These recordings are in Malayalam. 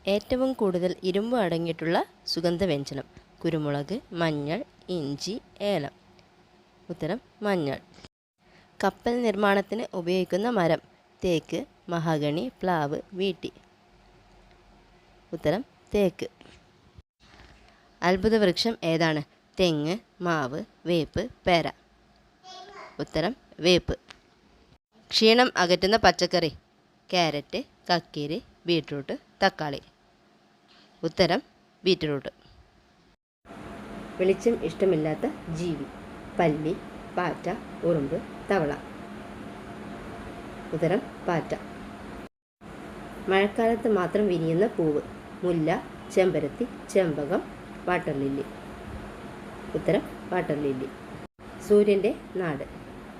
ഏറ്റവും കൂടുതൽ ഇരുമ്പ് അടങ്ങിയിട്ടുള്ള സുഗന്ധവ്യഞ്ജനം? കുരുമുളക്, മഞ്ഞൾ, ഇഞ്ചി, ഏലം. ഉത്തരം മഞ്ഞൾ. കപ്പൽ നിർമ്മാണത്തിന് ഉപയോഗിക്കുന്ന മരം? തേക്ക്, മഹാഗണി, പ്ലാവ്, വീട്ടി. ഉത്തരം തേക്ക്. അത്ഭുതവൃക്ഷം ഏതാണ്? തെങ്ങ്, മാവ്, വേപ്പ്, പേര. ഉത്തരം വേപ്പ്. ക്ഷീണം അകറ്റുന്ന പച്ചക്കറി? ക്യാരറ്റ്, കക്കിരി, ബീട്രൂട്ട്, തക്കാളി. ഉത്തരം ബീറ്റ്റൂട്ട്. വെളിച്ചം ഇഷ്ടമില്ലാത്ത ജീവി? പല്ലി, പാറ്റ, ഉറുമ്പ്, തവള. ഉത്തരം പാറ്റ. മഴക്കാലത്ത് മാത്രം വിരിയുന്ന പൂവ്? മുല്ല, ചെമ്പരത്തി, ചെമ്പകം, വാട്ടർ ലില്ലി. ഉത്തരം വാട്ടർ ലില്ലി. സൂര്യൻ്റെ നാട്?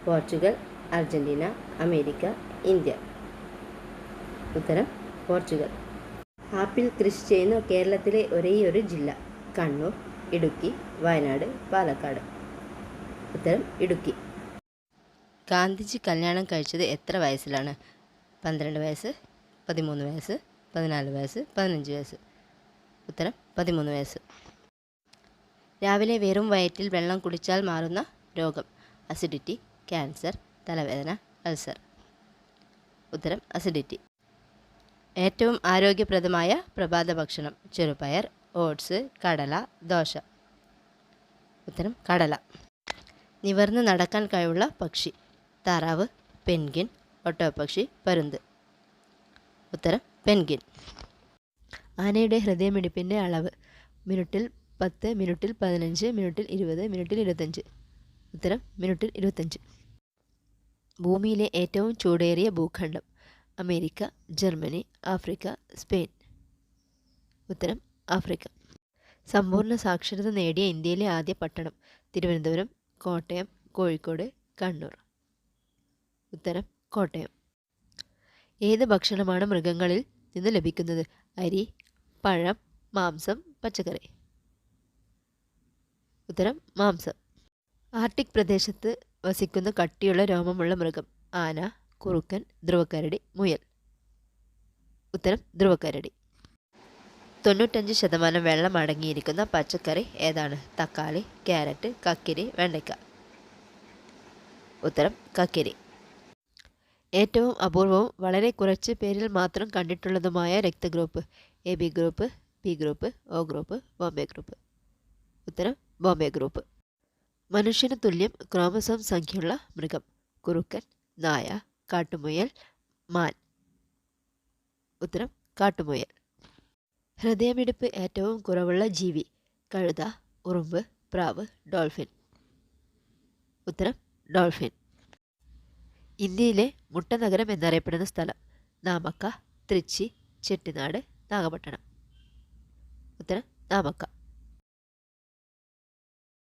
Portugal, Argentina, America, India. ഉത്തരം പോർച്ചുഗൽ. ആപ്പിൾ കൃഷി ചെയ്യുന്ന കേരളത്തിലെ ഒരേയൊരു ജില്ല? കണ്ണൂർ, ഇടുക്കി, വയനാട്, പാലക്കാട്. ഉത്തരം ഇടുക്കി. ഗാന്ധിജി കല്യാണം കഴിച്ചത് എത്ര വയസ്സിലാണ്? 12 വയസ്സ്, 13 വയസ്സ്, 14 വയസ്സ്, 15 വയസ്സ്. ഉത്തരം 13 വയസ്സ്. രാവിലെ വെറും വയറ്റിൽ വെള്ളം കുടിച്ചാൽ മാറുന്ന രോഗം? അസിഡിറ്റി, ക്യാൻസർ, തലവേദന, അൾസർ. ഉത്തരം അസിഡിറ്റി. ഏറ്റവും ആരോഗ്യപ്രദമായ പ്രഭാത ഭക്ഷണം? ചെറുപയർ, ഓട്സ്, കടല, ദോശ. ഉത്തരം കടല. നിവർന്ന് നടക്കാൻ കഴിവുള്ള പക്ഷി? താറാവ്, പെൻഗിൻ, ഒട്ടകപ്പക്ഷി, പരുന്ത്. ഉത്തരം പെൻഗിൻ. ആനയുടെ ഹൃദയമിടിപ്പിൻ്റെ അളവ്? മിനിറ്റിൽ 10, മിനിറ്റിൽ 15, മിനിറ്റിൽ 20, മിനിറ്റിൽ 25. ഉത്തരം മിനിറ്റിൽ 25. ഭൂമിയിലെ ഏറ്റവും ചൂടേറിയ ഭൂഖണ്ഡം? America, Germany, Africa, Spain. ഉത്തരം ആഫ്രിക്ക. സമ്പൂർണ്ണ സാക്ഷരത നേടിയ ഇന്ത്യയിലെ ആദ്യ പട്ടണം? തിരുവനന്തപുരം, കോട്ടയം, കോഴിക്കോട്, കണ്ണൂർ. ഉത്തരം കോട്ടയം. ഏത് ഭക്ഷണമാണ് മൃഗങ്ങളിൽ നിന്ന് ലഭിക്കുന്നത്? അരി, പഴം, മാംസം, പച്ചക്കറി. ഉത്തരം മാംസം. ആർട്ടിക് പ്രദേശത്ത് വസിക്കുന്ന കട്ടിയുള്ള രോമമുള്ള മൃഗം? ആന, കുറുക്കൻ, ധ്രുവക്കരടി, മുയൽ. ഉത്തരം ധ്രുവക്കരടി. 95% വെള്ളം അടങ്ങിയിരിക്കുന്ന പച്ചക്കറി ഏതാണ്? തക്കാളി, ക്യാരറ്റ്, കക്കിരി, വെണ്ടയ്ക്ക. ഉത്തരം കക്കിരി. ഏറ്റവും അപൂർവവും വളരെ കുറച്ച് പേരിൽ മാത്രം കണ്ടിട്ടുള്ളതുമായ രക്തഗ്രൂപ്പ്? A B group, B group, O group, Bombay group. ഉത്തരം ബോംബെ ഗ്രൂപ്പ്. മനുഷ്യന് തുല്യം ക്രോമസോം സംഖ്യയുള്ള മൃഗം? കുറുക്കൻ, നായ, കാട്ടുമുയൽ, മാൻ. ഉത്തരം കാട്ടുമുയൽ. ഹൃദയമിടിപ്പ് ഏറ്റവും കുറവുള്ള ജീവി? കഴുത, ഉറുമ്പ്, പ്രാവ്, ഡോൾഫിൻ. ഉത്തരം ഡോൾഫിൻ. ഇന്ത്യയിലെ മുട്ട നഗരം എന്നറിയപ്പെടുന്ന സ്ഥലം? നാമക്ക, തൃച്ചി, ചെട്ടിനാട്, നാഗപട്ടണം. ഉത്തരം നാമക്ക.